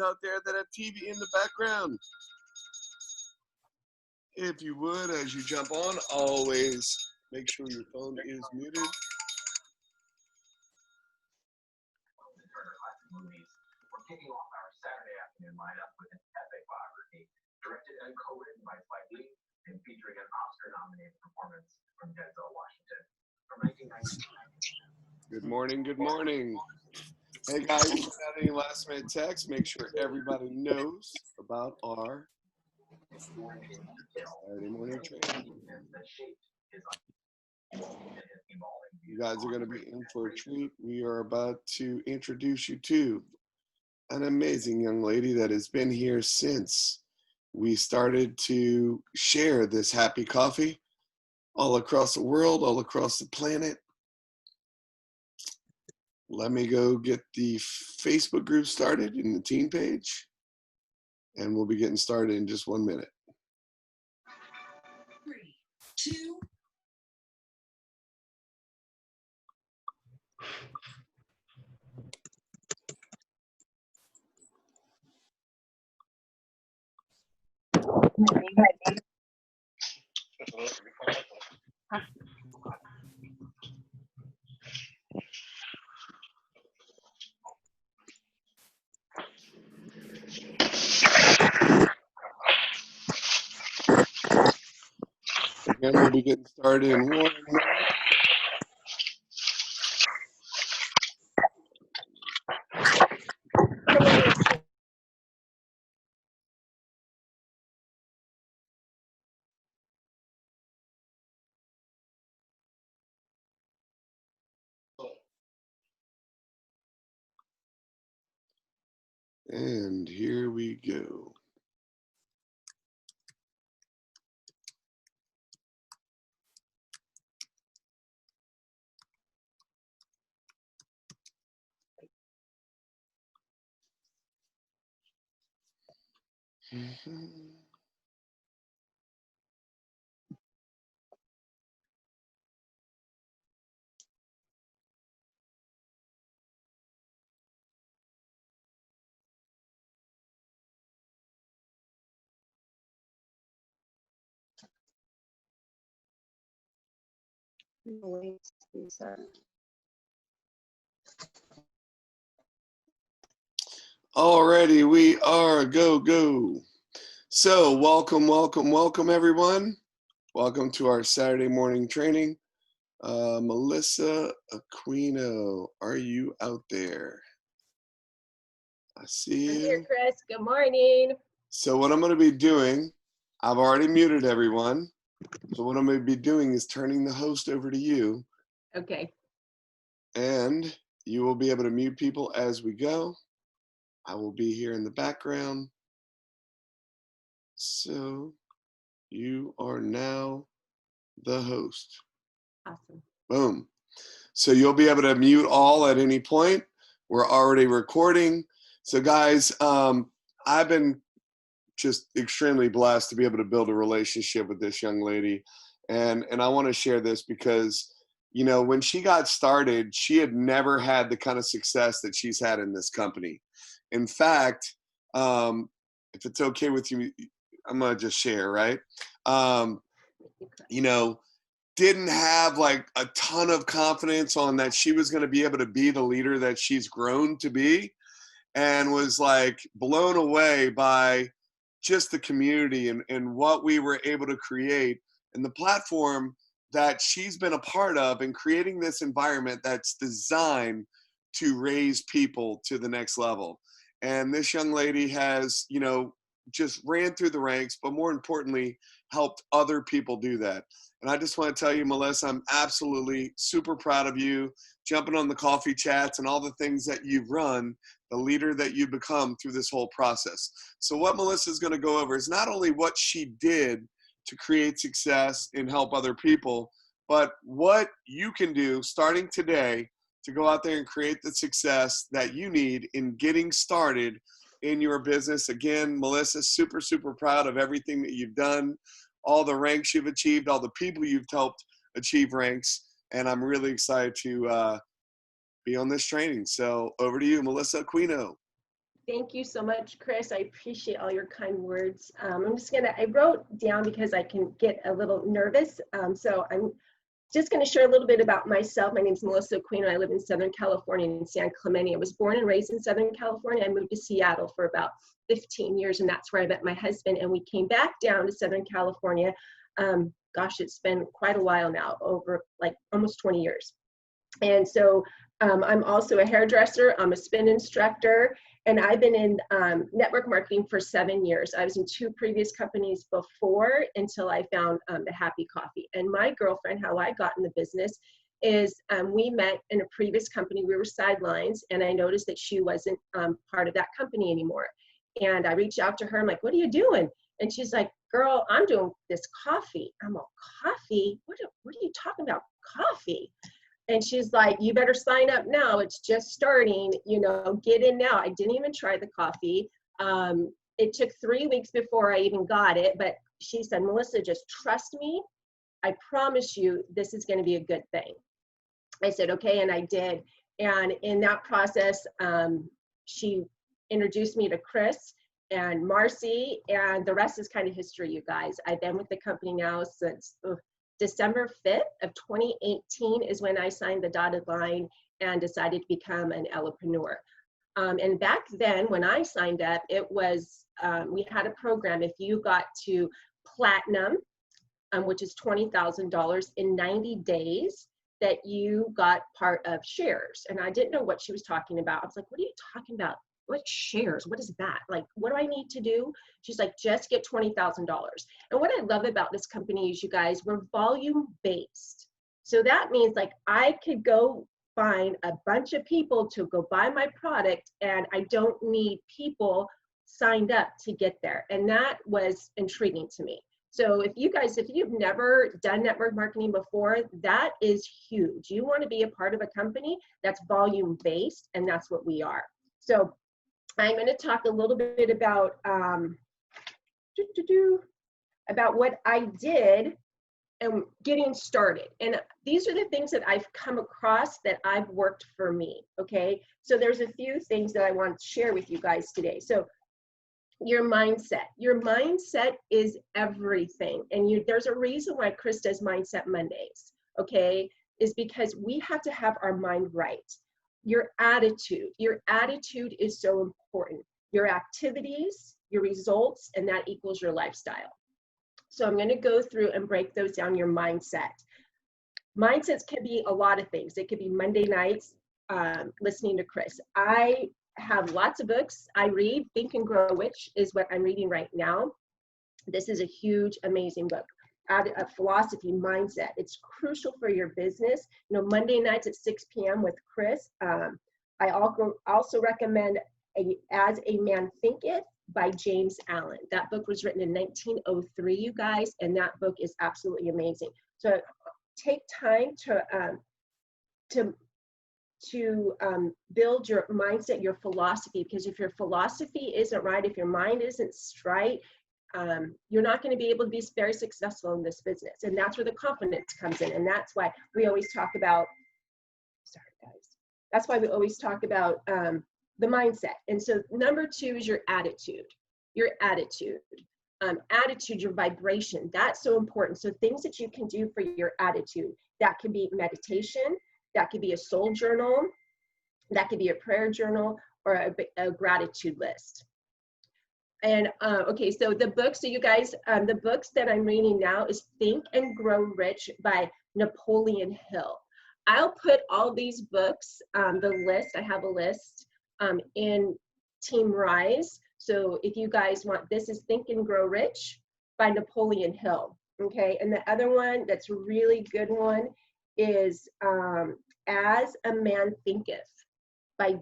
Out there that have TV in the background. If you would, as you jump on, always make sure your phone is muted. We're kicking off our Saturday afternoon lineup with an epic biography, directed and co-written by Spike Lee and featuring an Oscar-nominated performance from Denzel Washington from 1999. Good morning, good morning. Hey guys, if you have any last minute texts, make sure everybody knows about our Saturday morning training. You guys are going to be in for a treat. We are about to introduce you to an amazing young lady that has been here since we started to share this happy coffee all across the world, all across the planet. Let me go get the Facebook group started in the team page, and we'll be getting started in just 1 minute. 3, 2. Again, we'll be getting started in 1 minute. And here we go. Alrighty, we are go. So welcome everyone. Welcome to our Saturday morning training. Melissa Aquino, are you out there? I see you. I'm here, Chris. Good morning. So what I'm going to be doing, I've already muted everyone. So what I'm going to be doing is turning the host over to you. Okay. And you will be able to mute people as we go. I will be here in the background. So you are now the host. Awesome. Boom. So you'll be able to mute all at any point. We're already recording. So guys, I've been just extremely blessed to be able to build a relationship with this young lady. And I want to share this because, you know, when she got started, she had never had the kind of success that she's had in this company. In fact, if it's okay with you, I'm going to just share, right? You know, didn't have like a ton of confidence on that she was going to be able to be the leader that she's grown to be, and was like blown away by just the community and what we were able to create and the platform that she's been a part of in creating this environment that's designed to raise people to the next level. And this young lady has, you know, just ran through the ranks, but more importantly, helped other people do that. And I just want to tell you, Melissa, I'm absolutely super proud of you, jumping on the coffee chats and all the things that you've run, the leader that you've become through this whole process. So what Melissa is going to go over is not only what she did to create success and help other people, but what you can do starting today to go out there and create the success that you need in getting started in your business. Again, Melissa, super, super proud of everything that you've done, all the ranks you've achieved, all the people you've helped achieve ranks. And I'm really excited to be on this training. So over to you, Melissa Aquino. Thank you so much, Chris. I appreciate all your kind words. I wrote down because I can get a little nervous. So I'm just going to share a little bit about myself. My name is Melissa Aquino. I live in Southern California in San Clemente. I was born and raised in Southern California. I moved to Seattle for about 15 years, and that's where I met my husband. And we came back down to Southern California. Gosh, it's been quite a while now, over like almost 20 years. And so I'm also a hairdresser. I'm a spin instructor. And I've been in network marketing for 7 years. I was in 2 previous companies before until I found the Happy Coffee. And my girlfriend, how I got in the business is we met in a previous company. We were sidelines, and I noticed that she wasn't part of that company anymore. And I reached out to her. I'm like, what are you doing? And she's like, girl, I'm doing this coffee. I'm like, coffee? What are you talking about, coffee? And she's like, you better sign up now. It's just starting, you know, get in now. I didn't even try the coffee. It took 3 weeks before I even got it. But she said, Melissa, just trust me. I promise you, this is going to be a good thing. I said, okay. And I did. And in that process, she introduced me to Chris and Marcy, and the rest is kind of history, you guys. I've been with the company now since December 5th of 2018 is when I signed the dotted line and decided to become an Elopreneur. And back then, when I signed up, it was, we had a program. If you got to platinum, which is $20,000 in 90 days, that you got part of shares. And I didn't know what she was talking about. I was like, what are you talking about? What shares? What is that? Like, what do I need to do? She's like, just get $20,000. And what I love about this company is, you guys, we're volume based. So that means like I could go find a bunch of people to go buy my product, and I don't need people signed up to get there. And that was intriguing to me. So if you've never done network marketing before, that is huge. You want to be a part of a company that's volume based, and that's what we are. So I'm going to talk a little bit about what I did and getting started. And these are the things that I've come across that I've worked for me. Okay, so there's a few things that I want to share with you guys today. So your mindset is everything. And there's a reason why Chris does Mindset Mondays. Okay, is because we have to have our mind right. Your attitude is so important. Your activities, your results, and that equals your lifestyle. So I'm going to go through and break those down. Your mindset. Mindsets can be a lot of things. It could be Monday nights, listening to Chris. I have lots of books I read. Think and Grow Rich is what I'm reading right now. This is a huge, amazing book. A philosophy mindset. It's crucial for your business. You know, Monday nights at 6 p.m. with Chris. I also recommend As a Man Thinketh by James Allen. That book was written in 1903, you guys, and that book is absolutely amazing. So take time to build your mindset, your philosophy, because if your philosophy isn't right, if your mind isn't right, you're not going to be able to be very successful in this business. And that's where the confidence comes in. And that's why we always talk about, that's why we always talk about the mindset. And so number 2 is your attitude. Your attitude, your vibration. That's so important. So things that you can do for your attitude, that could be meditation, that could be a soul journal, that could be a prayer journal, or a gratitude list. And okay, so the books, so you guys, the books that I'm reading now is Think and Grow Rich by Napoleon Hill. I'll put all these books, the list, I have a list in Team Rise. So if you guys want, this is Think and Grow Rich by Napoleon Hill. Okay, and the other one that's a really good one is As a Man Thinketh by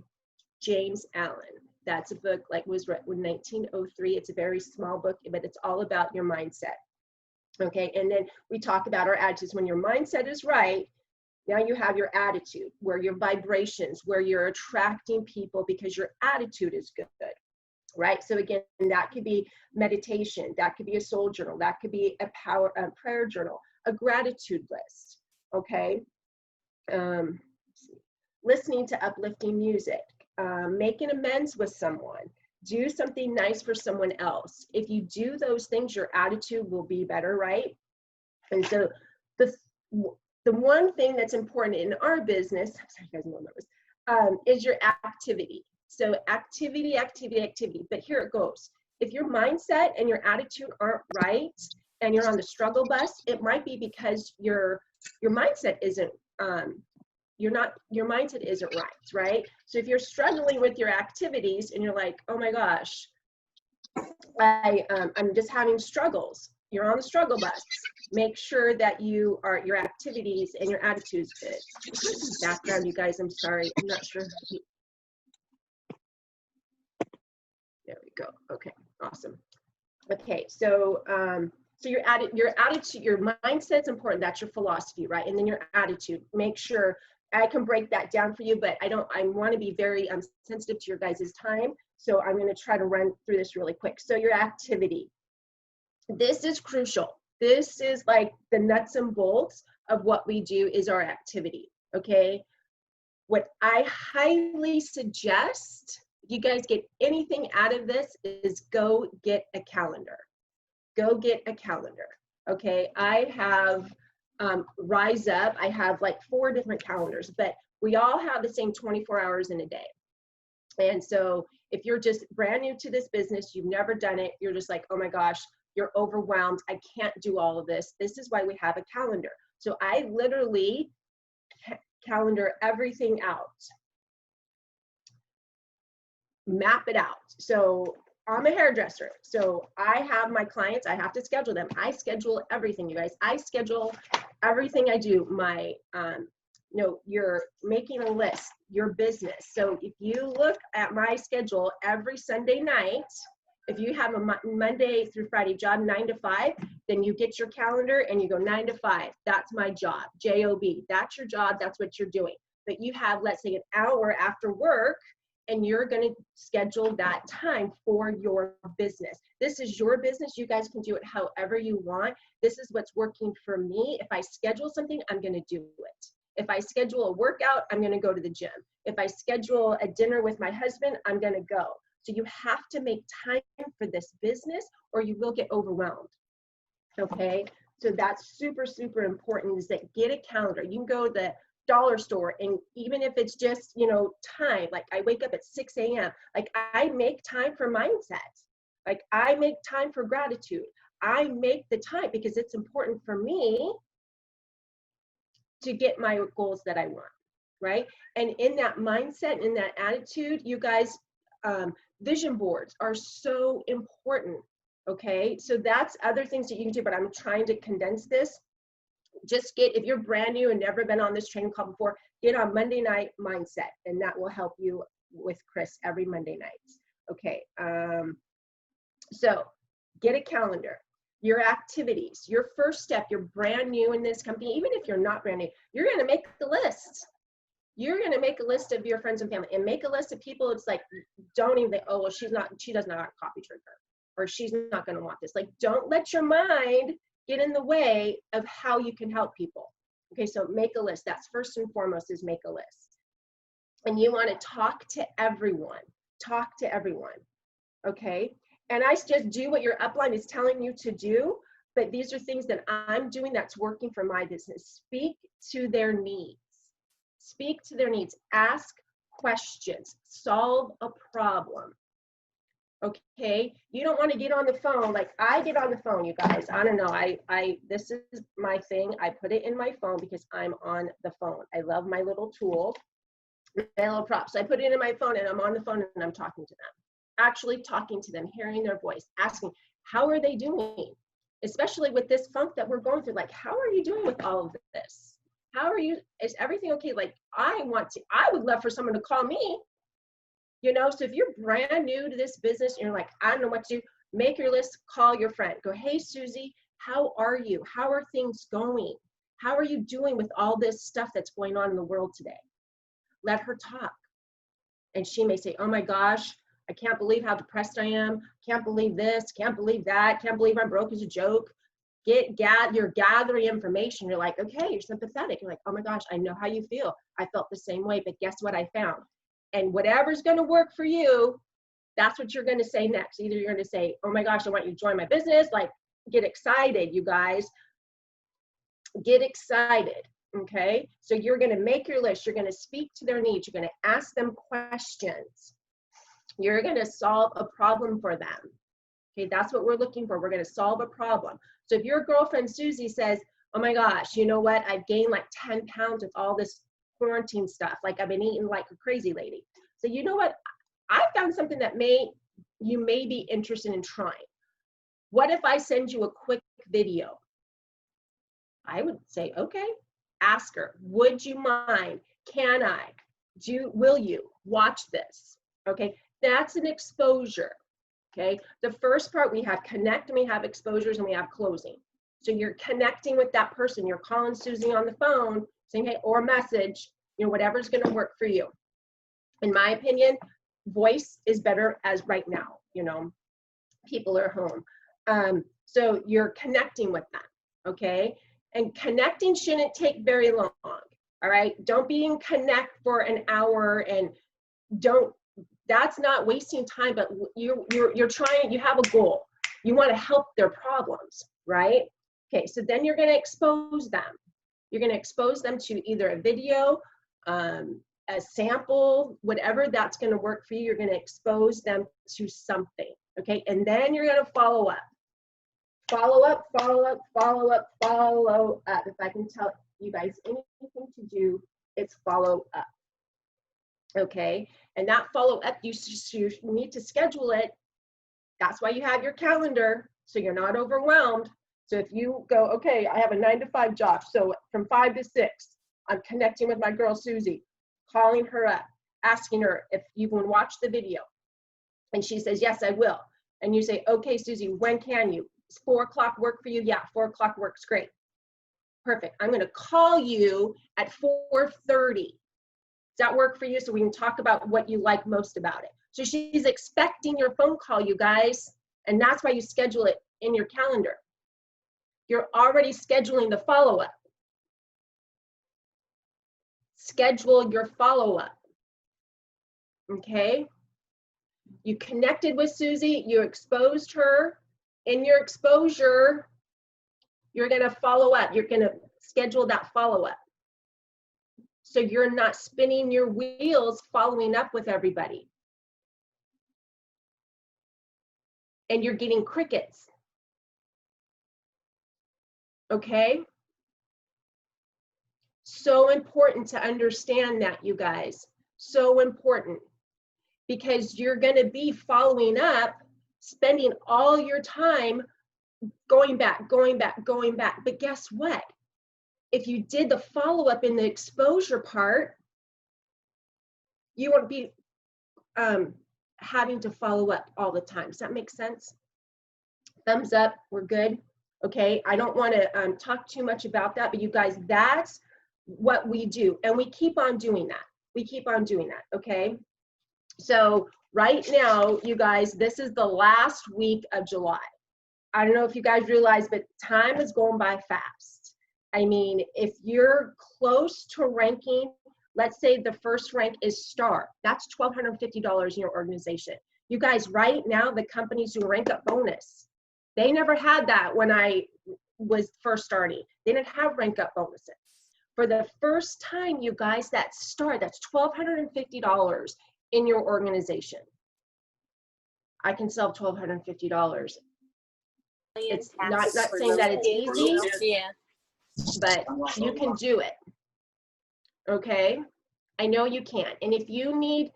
James Allen. That's a book like was written in 1903. It's a very small book, but it's all about your mindset. Okay, and then we talk about our attitudes. When your mindset is right, now you have your attitude, where your vibrations, where you're attracting people because your attitude is good. right? So again, that could be meditation, that could be a soul journal, that could be a prayer journal, a gratitude list, okay? Listening to uplifting music, making amends with someone, do something nice for someone else. If you do those things, your attitude will be better, right? And so the one thing that's important in our business, I'm sorry, you guys know this, is your activity. So activity, activity, activity. But here it goes. If your mindset and your attitude aren't right, and you're on the struggle bus, it might be because your mindset isn't your mindset isn't right? So if you're struggling with your activities and you're like, oh my gosh, I'm just having struggles, you're on the struggle bus. Make sure that your activities and your attitudes good. Background, you guys, I'm sorry, I'm not sure. There we go. Okay, awesome. Okay, so your attitude, your mindset's important. That's your philosophy, right? And then your attitude. Make sure I can break that down for you, but I want to be very sensitive to your guys' time. So I'm going to try to run through this really quick. So your activity. This is crucial. This is like the nuts and bolts of what we do is our activity, okay? What I highly suggest, if you guys get anything out of this, is go get a calendar. Go get a calendar, okay? I have Rise Up. I have like 4 different calendars, but we all have the same 24 hours in a day. And so if you're just brand new to this business, you've never done it, you're just like, oh my gosh, you're overwhelmed, I can't do all of this. This is why we have a calendar. So I literally calendar everything out, map it out. So I'm a hairdresser, so I have my clients, I have to schedule them. I schedule everything, you guys. I schedule everything I do. My you're making a list, your business. So if you look at my schedule every Sunday night, if you have a Monday through Friday job, 9 to 5, then you get your calendar and you go 9 to 5. That's my job, J-O-B. That's your job, that's what you're doing. But you have, let's say, an hour after work, and you're going to schedule that time for your business. This is your business. You guys can do it however you want. This is what's working for me. If I schedule something, I'm going to do it. If I schedule a workout, I'm going to go to the gym. If I schedule a dinner with my husband, I'm going to go. So you have to make time for this business or you will get overwhelmed. Okay, so that's super, super important, is that get a calendar. You can go to the dollar store, and even if it's just, time, like I wake up at 6 a.m., like I make time for mindset. Like I make time for gratitude. I make the time because it's important for me to get my goals that I want, right? And in that mindset, in that attitude, you guys, vision boards are so important, okay? So that's other things that you can do, but I'm trying to condense this. Just if you're brand new and never been on this training call before, get on Monday Night Mindset, and that will help you with Chris every Monday night. Okay, so get a calendar. Your activities, your first step, you're brand new in this company, even if you're not brand new, you're gonna make the list. You're gonna make a list of your friends and family, and make a list of people. It's like, don't even think, oh, well, she does not have a coffee drinker, or she's not gonna want this. Like, don't let your mind get in the way of how you can help people. Okay, so make a list. That's first and foremost, is make a list. And you wanna talk to everyone. Talk to everyone, okay? And I just do what your upline is telling you to do, but these are things that I'm doing that's working for my business. Speak to their needs. Speak to their needs. Ask questions. Solve a problem. Okay, you don't want to get on the phone. Like I get on the phone, you guys. I don't know. This is my thing. I put it in my phone because I'm on the phone. I love my little tool, my little props. I put it in my phone and I'm on the phone and I'm talking to them. Actually talking to them, hearing their voice, asking, how are they doing? Especially with this funk that we're going through. Like, how are you doing with all of this? How are you? Is everything okay? Like, I would love for someone to call me. So if you're brand new to this business and you're like, I don't know what to do, make your list, call your friend. Go, hey, Susie, how are you? How are things going? How are you doing with all this stuff that's going on in the world today? Let her talk. And she may say, oh my gosh, I can't believe how depressed I am. Can't believe this, can't believe that, can't believe I'm broke as a joke. You're gathering information. You're like, okay, you're sympathetic. You're like, oh my gosh, I know how you feel. I felt the same way, but guess what I found? And whatever's going to work for you, that's what you're going to say next. Either you're going to say, oh my gosh, I want you to join my business. Like, get excited, you guys. Get excited. Okay. So you're going to make your list. You're going to speak to their needs. You're going to ask them questions. You're going to solve a problem for them. Okay. That's what we're looking for. We're going to solve a problem. So if your girlfriend Susie says, oh my gosh, you know what? I've gained like 10 pounds with all this quarantine stuff. Like I've been eating like a crazy lady. So you know what? I found something that you may be interested in trying. What if I send you a quick video? I would say, okay. Ask her, would you mind? Can I? Will you watch this? Okay, that's an exposure. Okay, the first part, we have connect and we have exposures and we have closing. So you're connecting with that person. You're calling Susie on the phone saying, hey, or a message, you know, whatever's going to work for you. In my opinion, voice is better as right now, you know, people are home. So you're connecting with them. Okay. And connecting shouldn't take very long. All right. Don't be in connect for an hour and that's not wasting time, but you're trying, you have a goal. You want to help their problems, right? Okay. So then you're going to expose them. You're going to expose them to either a video, a sample, whatever that's going to work for you. You're going to expose them to something. Okay. And then you're going to follow up. Follow up, follow up, follow up, follow up. If I can tell you guys anything to do, it's follow up. Okay, and that follow up, you need to schedule it. That's why you have your calendar, so you're not overwhelmed. So if you go, okay, I have a 9-to-5 job, so from 5 to 6, I'm connecting with my girl Susie, calling her up, asking her if you can watch the video. And she says, yes, I will. And you say, okay, Susie, when can you? Does 4 o'clock work for you? Yeah, 4 o'clock works great. Perfect. I'm going to call you at 4:30. Does that work for you? So we can talk about what you like most about it. So she's expecting your phone call, you guys. And that's why you schedule it in your calendar. You're already scheduling the follow-up. Schedule your follow-up. Okay? You connected with Susie. You exposed her. In your exposure, you're going to follow up. You're going to schedule that follow-up. So you're not spinning your wheels following up with everybody. And you're getting crickets. Okay? So important to understand that, you guys. So important. Because you're going to be following up, spending all your time going back, going back, going back. But guess what? If you did the follow-up in the exposure part, you won't be having to follow up all the time. Does that make sense? Thumbs up, we're good. Okay, I don't want to talk too much about that, but you guys, that's what we do. And we keep on doing that. We keep on doing that, okay? So right now, you guys, this is the last week of July. I don't know if you guys realize, but time is going by fast. I mean, if you're close to ranking, let's say the first rank is star, that's $1,250 in your organization. You guys, right now, the companies do rank up bonus. They never had that when I was first starting. They didn't have rank up bonuses. For the first time, you guys, that star, that's $1,250 in your organization. I can sell $1,250. It's not saying that it's easy, Yeah, but you can do it. Okay? I know you can. And if you need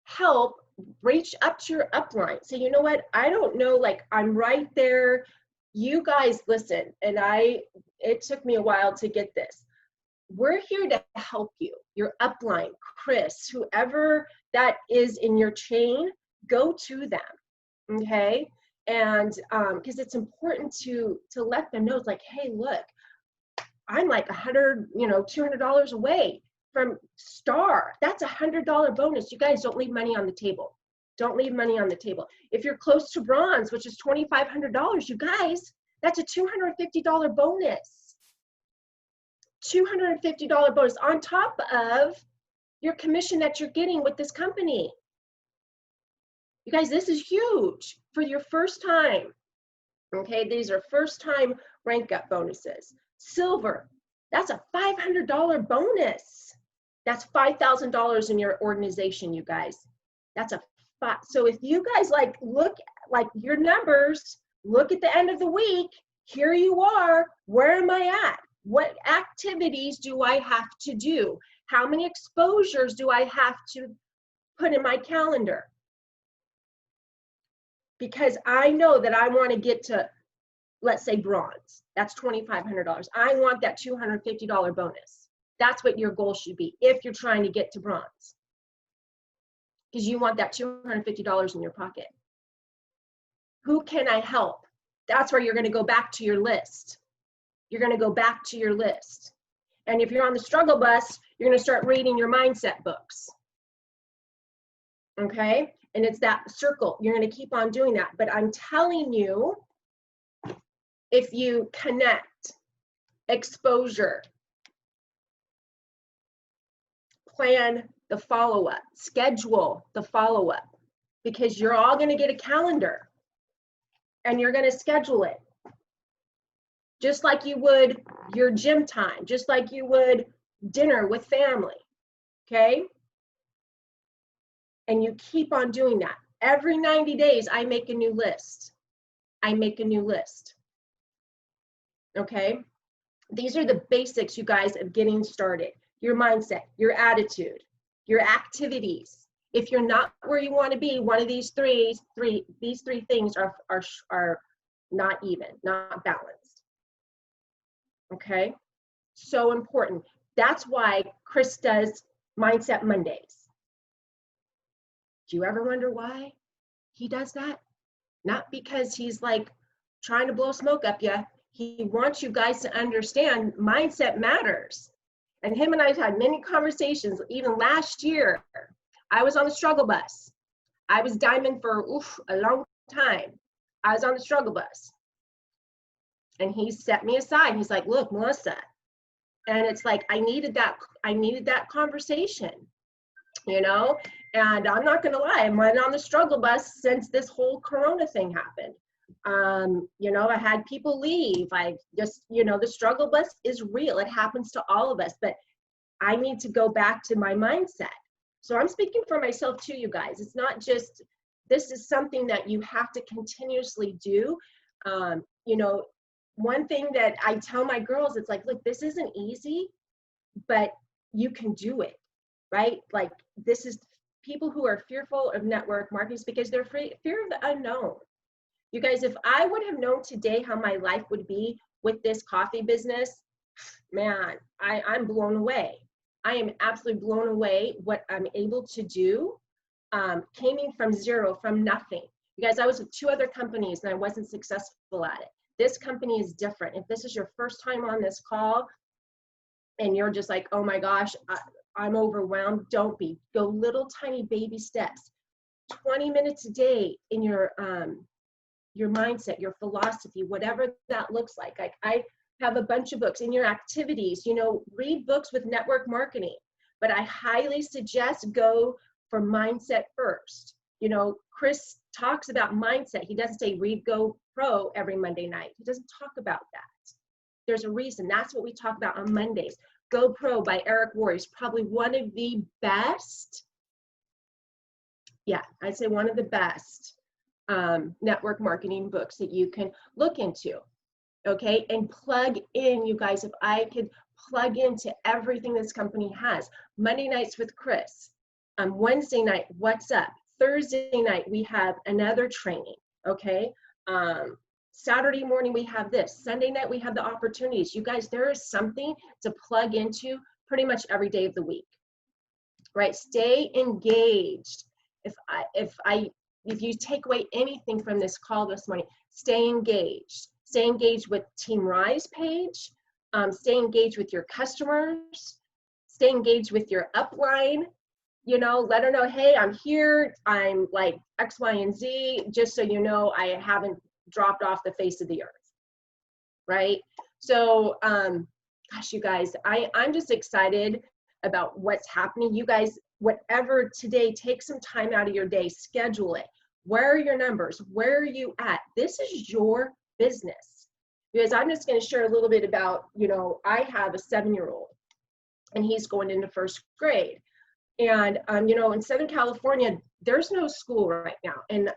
help, reach up to your upline. Say, you know what? I don't know, like I'm right there. You guys listen, and it took me a while to get this. We're here to help you. Your upline, Chris, whoever that is in your chain, go to them. Okay? And because it's important to let them know, it's like, hey, look, I'm like $100, $200 away from star. That's $100 bonus. You guys don't leave money on the table. Don't leave money on the table. If you're close to bronze, which is $2,500, you guys, that's a $250 bonus. $250 bonus on top of your commission that you're getting with this company. You guys, this is huge for your first time. Okay, these are first time rank up bonuses. Silver, that's a $500 bonus. That's $5,000 in your organization, you guys. That's a so if you guys like look like your numbers, look at the end of the week, here you are, where am I at? What activities do I have to do? How many exposures do I have to put in my calendar? Because I know that I want to get to, let's say, bronze. That's $2,500. I want that $250 bonus. That's what your goal should be if you're trying to get to bronze. Because you want that $250 in your pocket. Who can I help? That's where you're going to go back to your list. You're going to go back to your list. And if you're on the struggle bus, you're going to start reading your mindset books. Okay? And it's that circle. You're going to keep on doing that. But I'm telling you, if you connect, exposure, plan the follow-up, schedule the follow-up, because you're all going to get a calendar and you're going to schedule it. Just like you would your gym time, just like you would dinner with family, okay? And you keep on doing that. Every 90 days, I make a new list. I make a new list, okay? These are the basics, you guys, of getting started. Your mindset, your attitude, your activities. If you're not where you want to be, one of these three things are not even, not balanced. Okay, so important. That's why Chris does Mindset Mondays. Do you ever wonder why he does that? Not because he's like trying to blow smoke up you. He wants you guys to understand mindset matters. And him and I have had many conversations. Even last year, I was on the struggle bus. I was diamond for a long time. I was on the struggle bus. And he set me aside. He's like, look, Melissa. And it's like, I needed that conversation, you know? And I'm not gonna lie, I've been on the struggle bus since this whole Corona thing happened. You know, I had people leave. I just, you know, the struggle bus is real. It happens to all of us, but I need to go back to my mindset. So I'm speaking for myself too, you guys. It's not just, this is something that you have to continuously do. You know, one thing that I tell my girls, it's like, look, this isn't easy, but you can do it, right? Like, this is people who are fearful of network marketing because they're fear of the unknown. You guys, if I would have known today how my life would be with this coffee business, man, I'm blown away. I am absolutely blown away what I'm able to do. Came from zero, from nothing. You guys, I was with 2 other companies and I wasn't successful at it. This company is different. If this is your first time on this call and you're just like, oh my gosh, I'm overwhelmed, don't be. Go little tiny baby steps. 20 minutes a day in your mindset, your philosophy, whatever that looks like. Like, I have a bunch of books in your activities, you know, read books with network marketing, but I highly suggest go for mindset first. You know, Chris talks about mindset. He doesn't say read Go Pro every Monday night. He doesn't talk about that. There's a reason. That's what we talk about on Mondays. Go Pro by Eric Worre is probably one of the best, yeah, I'd say one of the best network marketing books that you can look into, okay? And plug in, you guys, if I could plug into everything this company has. Monday nights with Chris. Wednesday night, what's up? Thursday night, we have another training, okay? Saturday morning, we have this. Sunday night, we have the opportunities. You guys, there is something to plug into pretty much every day of the week, right? Stay engaged. If you take away anything from this call this morning, stay engaged. Stay engaged with Team Rise page. Stay engaged with your customers. Stay engaged with your upline. you know, let her know, hey, I'm here, I'm like X, Y, and Z, just so you know, I haven't dropped off the face of the earth, right? So, gosh, you guys, I'm just excited about what's happening. You guys, whatever today, take some time out of your day, schedule it. Where are your numbers? Where are you at? This is your business. Because I'm just going to share a little bit about, you know, I have a 7-year-old and he's going into first grade. And, you know, in Southern California, there's no school right now. And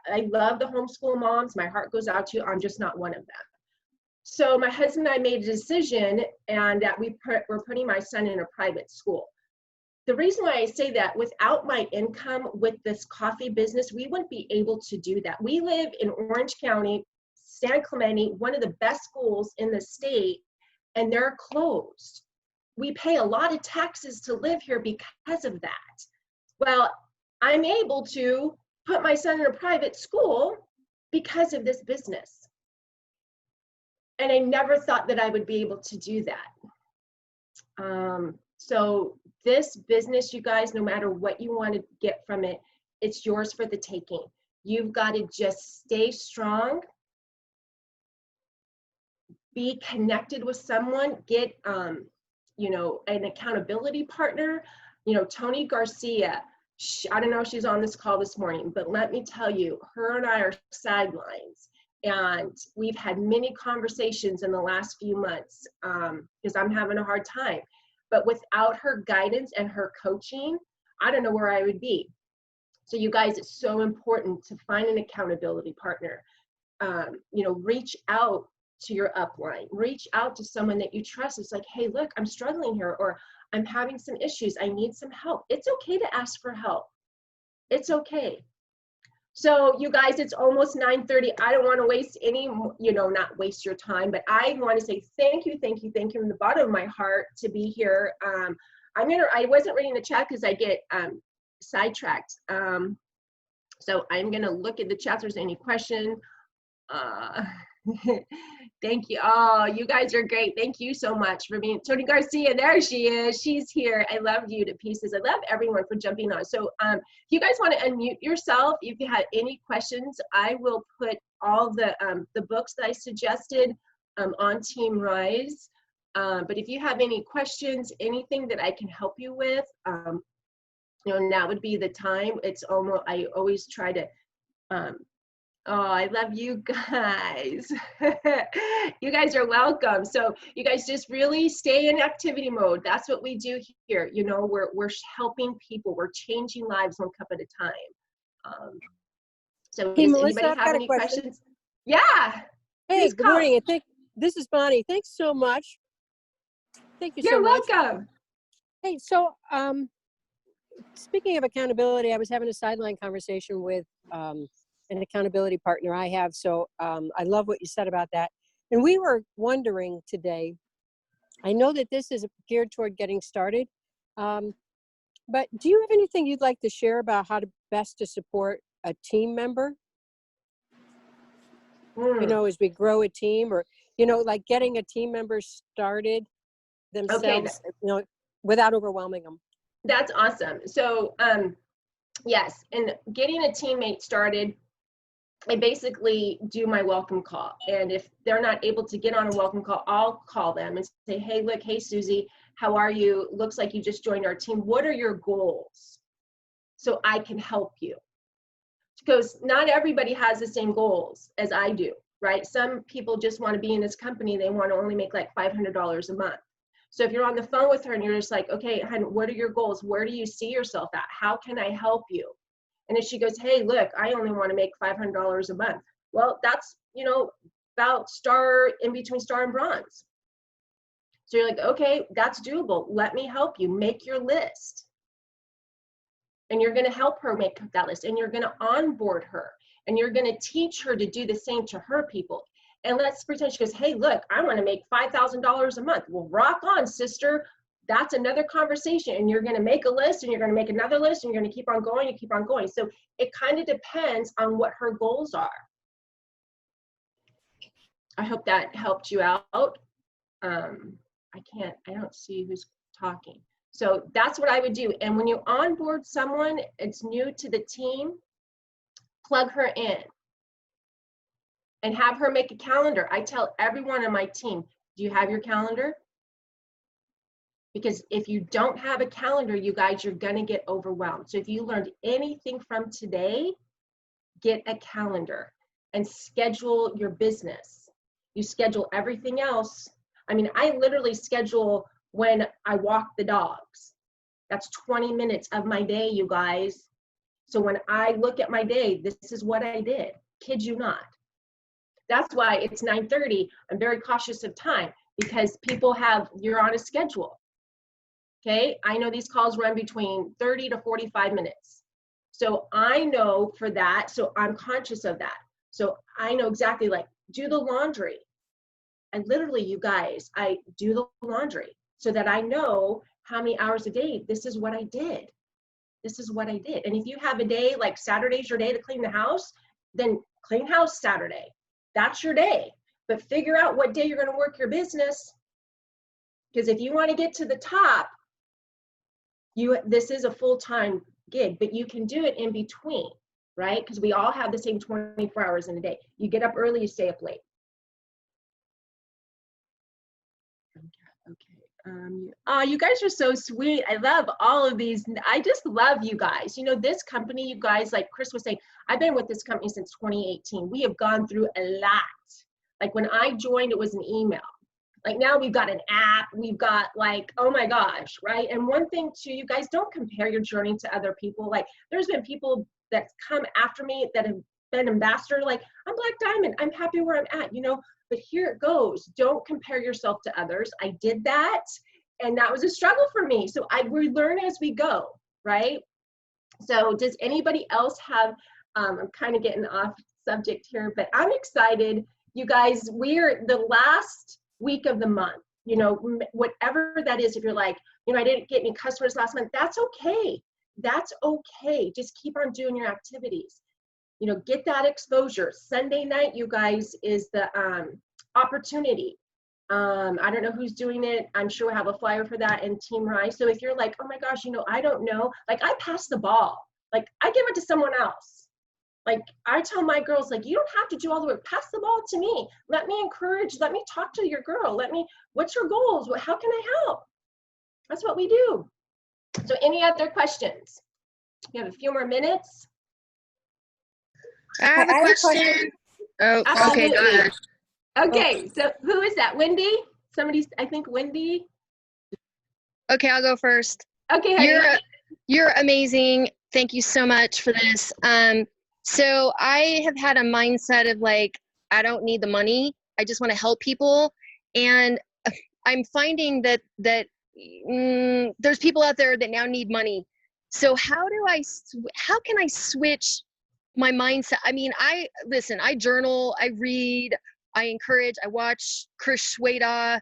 I love the homeschool moms. My heart goes out to you. I'm just not one of them. So my husband and I made a decision, and that we're putting my son in a private school. The reason why I say that, without my income with this coffee business, we wouldn't be able to do that. We live in Orange County, San Clemente, one of the best schools in the state, and they're closed. We pay a lot of taxes to live here because of that. Well, I'm able to put my son in a private school because of this business. And I never thought that I would be able to do that. So this business, you guys, no matter what you want to get from it, it's yours for the taking. You've got to just stay strong, be connected with someone, get, you know, an accountability partner. You know, Tony Garcia, I don't know if she's on this call this morning, but let me tell you, her and I are sidelines. And we've had many conversations in the last few months because I'm having a hard time. But without her guidance and her coaching, I don't know where I would be. So you guys, it's so important to find an accountability partner. You know, reach out to your upline, reach out to someone that you trust. It's like, hey, look, I'm struggling here, or I'm having some issues. I need some help. It's okay to ask for help. It's okay. So you guys, it's almost 9:30. I don't want to waste any, you know, not waste your time, but I want to say thank you from the bottom of my heart to be here. I wasn't reading the chat because I get sidetracked. So I'm gonna look at the chat if there's any question. Thank you. Oh, you guys are great. Thank you so much for being Tony Garcia. There she is. She's here. I love you to pieces. I love everyone for jumping on. So if you guys want to unmute yourself, if you have any questions, I will put all the books that I suggested on Team Rise. But if you have any questions, anything that I can help you with, you know, now would be the time. It's almost, I always try to, oh, I love you guys. You guys are welcome. So you guys just really stay in activity mode. That's what we do here. You know, we're helping people. We're changing lives one cup at a time. So Hey, does Melissa, anybody I've have got a any question. questions? Yeah. Hey, good morning. I think this is Bonnie. Thanks so much. Thank you so much. You're welcome. Hey, so speaking of accountability, I was having a sideline conversation with an accountability partner I have. So I love what you said about that. And we were wondering today, I know that this is geared toward getting started, but do you have anything you'd like to share about how to best to support a team member? You know, as we grow a team, or, you know, like getting a team member started themselves, you know, without overwhelming them. That's awesome. So yes, and getting a teammate started, I basically do my welcome call. And if they're not able to get on a welcome call, I'll call them and say, hey, look, hey, Susie, how are you? Looks like you just joined our team. What are your goals? So I can help you. Because not everybody has the same goals as I do, right? Some people just want to be in this company. They want to only make like $500 a month. So if you're on the phone with her and you're just like, okay, hon, what are your goals? Where do you see yourself at? How can I help you? And if she goes, hey, look, I only want to make $500 a month. Well, that's, you know, about star, in between star and bronze. So you're like, okay, that's doable. Let me help you. Make your list. And you're going to help her make that list. And you're going to onboard her. And you're going to teach her to do the same to her people. And let's pretend she goes, hey, look, I want to make $5,000 a month. Well, rock on, sister. That's another conversation. And you're going to make a list, and you're going to make another list, and you're going to keep on going and keep on going. So it kind of depends on what her goals are. I hope that helped you out. I don't see who's talking. So that's what I would do. And when you onboard someone, it's new to the team, plug her in and have her make a calendar. I tell everyone on my team, do you have your calendar? Because if you don't have a calendar, you guys, you're gonna get overwhelmed. So if you learned anything from today, get a calendar and schedule your business. You schedule everything else. I mean, I literally schedule when I walk the dogs. That's 20 minutes of my day, you guys. So when I look at my day, this is what I did. Kid you not. That's why it's 9:30. I'm very cautious of time because people you're on a schedule. Okay, I know these calls run between 30 to 45 minutes. So I know for that, so I'm conscious of that. So I know exactly, like, do the laundry. And literally, you guys, I do the laundry so that I know how many hours a day, this is what I did. This is what I did. And if you have a day, like Saturday's your day to clean the house, then clean house Saturday. That's your day. But figure out what day you're going to work your business. Because if you want to get to the top, this is a full-time gig, but you can do it in between, right? Because we all have the same 24 hours in a day. You get up early, you stay up late. Okay. You guys are so sweet. I love all of these. I just love you guys. You know, this company, you guys, like Chris was saying, I've been with this company since 2018. We have gone through a lot. Like when I joined, it was an email. Like now we've got an app, we've got like, oh my gosh, right? And one thing too, you guys, don't compare your journey to other people. Like there's been people that come after me that have been ambassador, like I'm Black Diamond, I'm happy where I'm at, you know, but here it goes. Don't compare yourself to others. I did that and that was a struggle for me. So we learn as we go, right? So does anybody else have, I'm kind of getting off subject here, but I'm excited. You guys, we're the last week of the month, you know, whatever that is. If you're like, you know, I didn't get any customers last month, that's okay. That's okay. Just keep on doing your activities. You know, get that exposure. Sunday night, you guys, is the opportunity. I don't know who's doing it. I'm sure we'll have a flyer for that in Team Rise. So if you're like, oh my gosh, you know, I don't know, like I pass the ball. Like I give it to someone else. Like I tell my girls, like, you don't have to do all the work. Pass the ball to me. Let me encourage. Let me talk to your girl. What's your goals? How can I help? That's what we do. So any other questions? You have a few more minutes. I have a question. Oh, okay, go ahead. Okay, so who is that? Wendy? I think Wendy. Okay, I'll go first. Okay, honey. You're amazing. Thank you so much for this. So I have had a mindset of like, I don't need the money. I just want to help people. And I'm finding that there's people out there that now need money. So how can I switch my mindset? I mean, I journal, I read, I encourage, I watch Chris Shweda,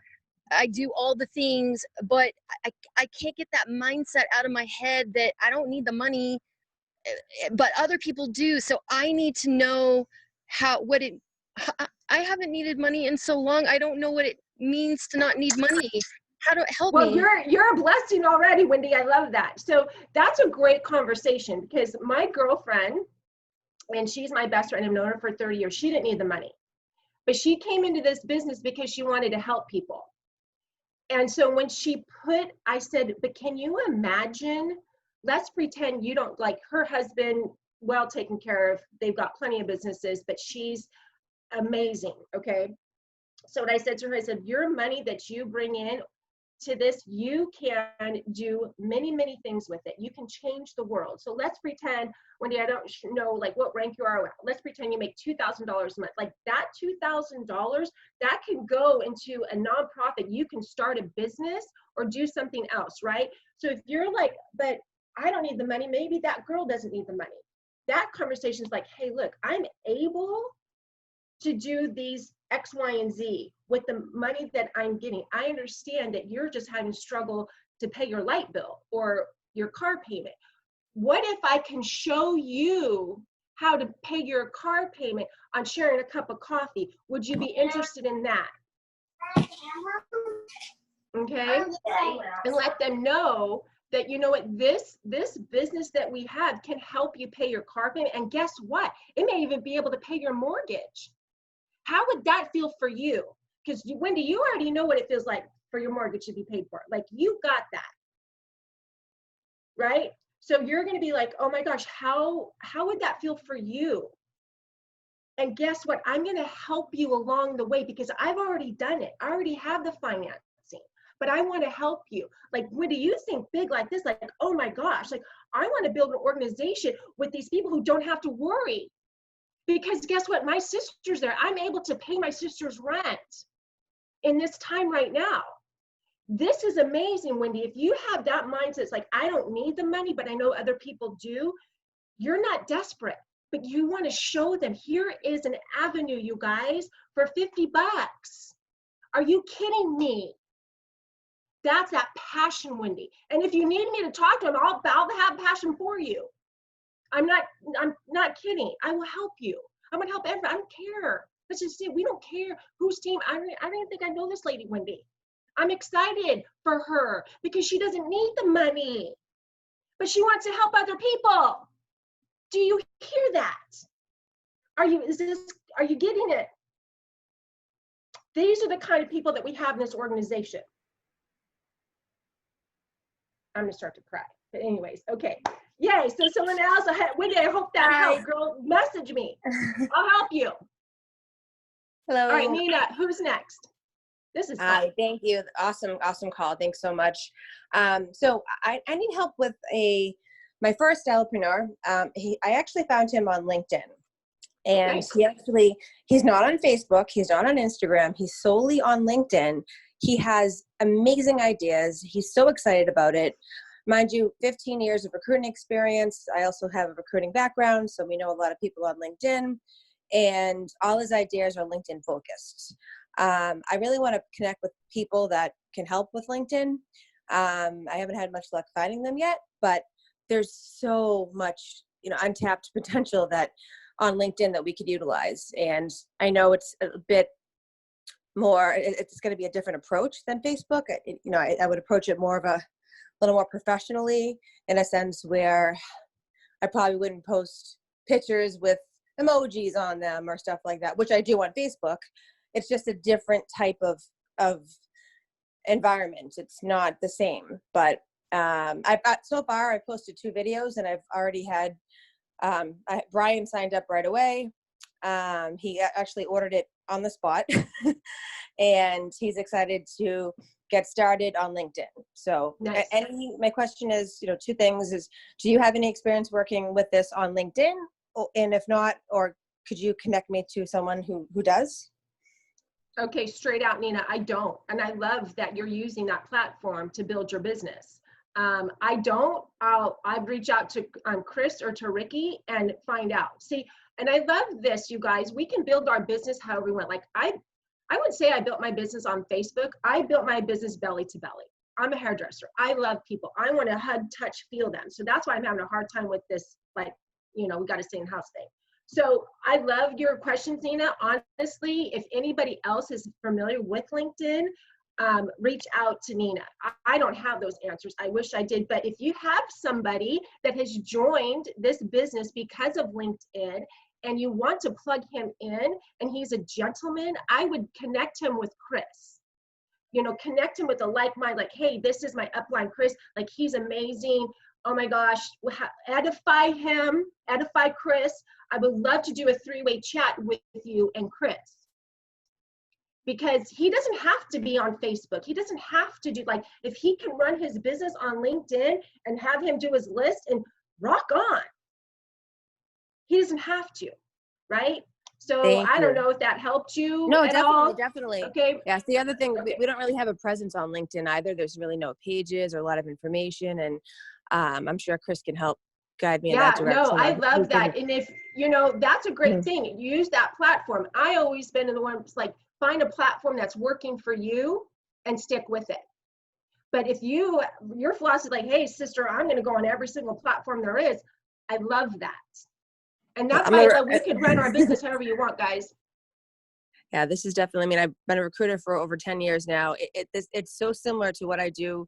I do all the things, but I can't get that mindset out of my head that I don't need the money, but other people do. So I need to know I haven't needed money in so long. I don't know what it means to not need money. How to help me? Well, you're a blessing already, Wendy. I love that. So that's a great conversation because my girlfriend, and she's my best friend, I've known her for 30 years. She didn't need the money, but she came into this business because she wanted to help people. And so when I said, but can you imagine, let's pretend you don't, like her husband, well taken care of, they've got plenty of businesses, but she's amazing, okay? So what I said to her, I said, your money that you bring in to this, you can do many, many things with it. You can change the world. So let's pretend, Wendy, I don't know like what rank you are. Let's pretend you make $2,000 a month. Like that $2,000, that can go into a nonprofit. You can start a business or do something else, right? So if you're like, but I don't need the money, maybe that girl doesn't need the money. That conversation is like, hey, look, I'm able to do these X, Y, and Z with the money that I'm getting. I understand that you're just having struggle to pay your light bill or your car payment. What if I can show you how to pay your car payment on sharing a cup of coffee? Would you be interested in that? okay? And let them know that, you know what, this business that we have can help you pay your car payment. And guess what? It may even be able to pay your mortgage. How would that feel for you? Because Wendy, you already know what it feels like for your mortgage to be paid for. Like, you got that, right? So you're going to be like, oh my gosh, how would that feel for you? And guess what? I'm going to help you along the way because I've already done it. I already have the financing, but I want to help you. Like, when do you think big like this? Like, oh my gosh, like, I want to build an organization with these people who don't have to worry. Because guess what? My sister's there. I'm able to pay my sister's rent in this time right now. This is amazing, Wendy. If you have that mindset, it's like, I don't need the money, but I know other people do. You're not desperate, but you want to show them, here is an avenue, you guys, for 50 bucks. Are you kidding me? That's that passion, Wendy. And if you need me to talk to them, I'll have passion for you. I'm not kidding. I will help you. I'm gonna help everyone. I don't care. Let's just say we don't care whose team. I don't even think I know this lady, Wendy. I'm excited for her because she doesn't need the money, but she wants to help other people. Do you hear that? Are you getting it? These are the kind of people that we have in this organization. I'm gonna start to cry. But anyways, okay. Yay, so someone else, Wendy, I hope that helped, girl. Message me. I'll help you. Hello. All right, Nina, who's next? This is fun. Hi, thank you. Awesome call. Thanks so much. So I need help with my first entrepreneur. I actually found him on LinkedIn. And Nice. he's not on Facebook. He's not on Instagram. He's solely on LinkedIn. He has amazing ideas. He's so excited about it. Mind you, 15 years of recruiting experience. I also have a recruiting background, so we know a lot of people on LinkedIn. And all his ideas are LinkedIn focused. I really want to connect with people that can help with LinkedIn. I haven't had much luck finding them yet, but there's so much, untapped potential that on LinkedIn that we could utilize. And I know it's a bit more, it's going to be a different approach than Facebook. I would approach it more of a little more professionally, in a sense where I probably wouldn't post pictures with emojis on them or stuff like that, which I do on Facebook. It's just a different type of environment. It's not the same, but so far I've posted 2 videos and I've already had Brian signed up right away. He actually ordered it on the spot and he's excited to get started on LinkedIn. So nice. My question is, 2 things is, do you have any experience working with this on LinkedIn? And if not, or could you connect me to someone who does? Okay, straight out, Nina, I don't. And I love that you're using that platform to build your business. I don't. I'd reach out to Chris or to Ricky and find out. See, and I love this, you guys. We can build our business however we want. Like I would say I built my business on Facebook. I built my business belly to belly. I'm a hairdresser. I love people. I want to hug, touch, feel them. So that's why I'm having a hard time with this, like, we got to stay in house thing. So I love your questions, Nina. Honestly, if anybody else is familiar with LinkedIn, reach out to Nina. I don't have those answers. I wish I did. But if you have somebody that has joined this business because of LinkedIn and you want to plug him in and he's a gentleman, I would connect him with Chris. Connect him with a like mind, like, hey, this is my upline, Chris. Like, he's amazing. Oh my gosh, edify him, edify Chris. I would love to do a 3-way chat with you and Chris. Because he doesn't have to be on Facebook. He doesn't have to do, if he can run his business on LinkedIn and have him do his list and rock on. He doesn't have to, right? So I don't know if that helped you. No, at all. definitely. Okay. Yes, the other thing, Okay. we don't really have a presence on LinkedIn either. There's really no pages or a lot of information. And I'm sure Chris can help guide me in that direction. No, I love that. And if, that's a great thing. Use that platform. I always been in the one, like, find a platform that's working for you and stick with it. But if your philosophy is like, hey, sister, I'm going to go on every single platform there is, I love that. And that's why we could run our business however you want, guys. Yeah, this is definitely, I mean, I've been a recruiter for over 10 years now. It's so similar to what I do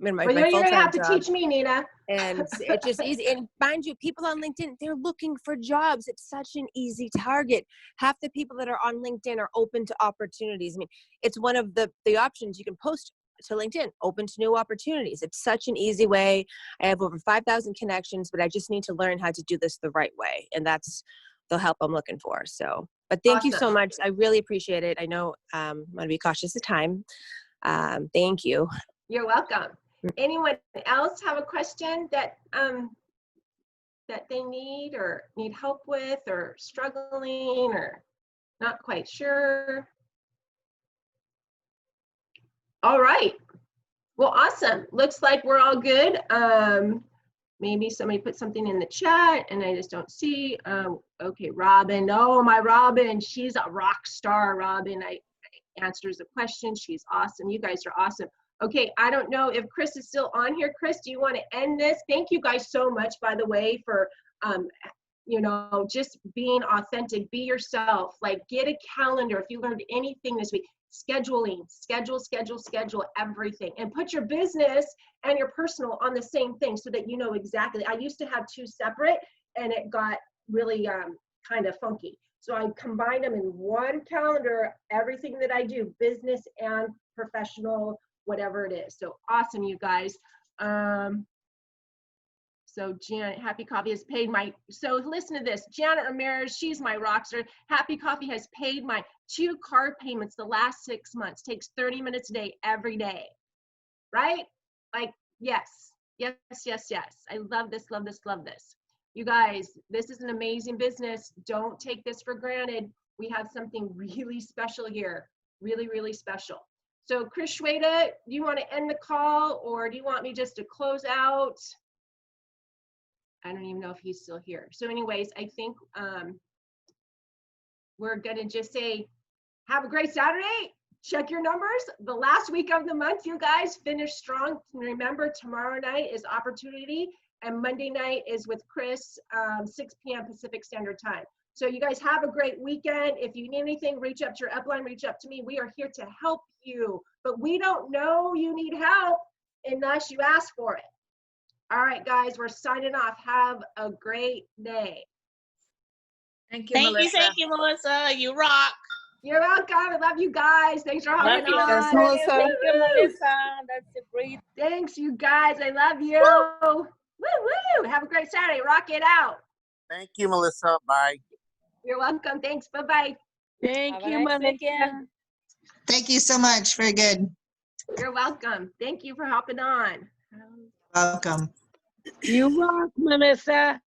in my Well, you're gonna full-time have to job. teach me, Nina. And it's just easy. And mind you, people on LinkedIn, they're looking for jobs. It's such an easy target. Half the people that are on LinkedIn are open to opportunities. I mean, it's one of the options you can post to LinkedIn, open to new opportunities. It's such an easy way. I have over 5,000 connections, but I just need to learn how to do this the right way. And that's the help I'm looking for. So, but thank you so Awesome. much. I really appreciate it. I know I'm going to be cautious of time. Thank you. You're welcome. Anyone else have a question that that they need or need help with or struggling or not quite sure? All right. Well, awesome. Looks like we're all good. Maybe somebody put something in the chat and I just don't see. Okay, Robin. Oh, my Robin. She's a rock star, Robin. I answers the question. She's awesome. You guys are awesome. Okay, I don't know if Chris is still on here. Chris, do you want to end this? Thank you guys so much, by the way, for you know, just being authentic. Be yourself. Like, get a calendar. If you learned anything this week, scheduling, schedule everything, and put your business and your personal on the same thing so that you know exactly. I used to have two separate, and it got really kind of funky. So I combined them in one calendar, everything that I do, business and professional, whatever it is. So awesome, you guys. So Janet, Happy Coffee has paid my, so listen to this. Janet Ramirez, she's my rock star. Happy Coffee has paid my 2 card payments the last 6 months. Takes 30 minutes a day, every day. Right? Like, yes, yes, yes, yes. I love this, love this, love this. You guys, this is an amazing business. Don't take this for granted. We have something really special here. Really, really special. So Chris Shweta, do you want to end the call or do you want me just to close out? I don't even know if he's still here. So anyways, I think we're gonna just say, have a great Saturday. Check your numbers. The last week of the month, you guys finish strong. Remember, tomorrow night is Opportunity and Monday night is with Chris, 6 p.m. Pacific Standard Time. So you guys have a great weekend. If you need anything, reach up to your upline, reach up to me. We are here to help you, but we don't know you need help unless you ask for it. All right, guys, we're signing off. Have a great day. Thank you, Melissa. You rock. You're welcome. I love you guys. Thanks for hopping you, on. Melissa. Thank you, Melissa. That's a great. Thanks, you guys. I love you. Woo, woo. Have a great Saturday. Rock it out. Thank you, Melissa. Bye. You're welcome. Thanks. Bye-bye. Thank you, Melissa. Thank you so much. Very good. You're welcome. Thank you for hopping on. Welcome. You rock, Melissa.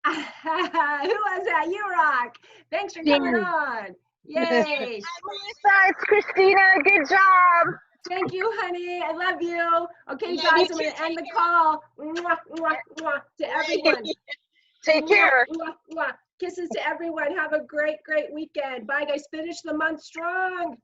Who was that? You rock. Thanks for coming on. Yay. Melissa, it's Christina. Good job. Thank you, honey. I love you. Okay, guys, I'm going to end the call. Mwah, mwah, mwah, to everyone. Take care. Mwah, mwah. Kisses to everyone. Have a great, great weekend. Bye, guys. Finish the month strong.